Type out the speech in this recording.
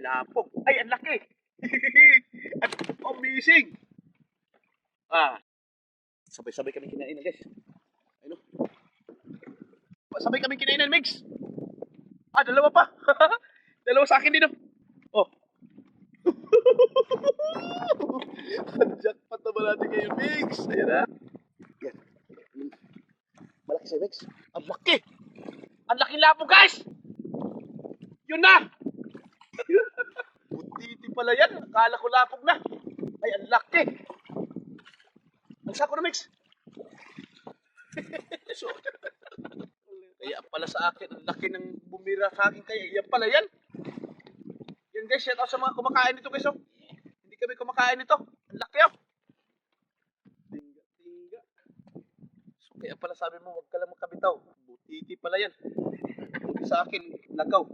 Ay, lapog. Ay, ang laki. At amazing. Sabay-sabay kami kinainan, guys. Ayun, sabay kami kinainan, Mix. Dalawa pa. Dalawa sa akin din, oh. Oh. Ang jackpot naman natin ngayon, Mix. Ayan na. Yan. Malaki siya, Mix. Ang laki. Ang laki lapo, guys. Yun na. Butiti pala yan. Akala ko lapog na. Ay, ang laki. Ang sako na, Mix. So, kaya pala sa akin, ang laki ng bumira sa akin. Kaya yan pala yan. Yan, guys. Shout out sa mga kumakain nito, guys. Oh. Hindi kami kumakain nito. Ang laki, oh. Tinga, tinga. So, kaya pala sabi mo, wag ka lang magkabitaw. Butiti pala yan. Sa akin, lagaw.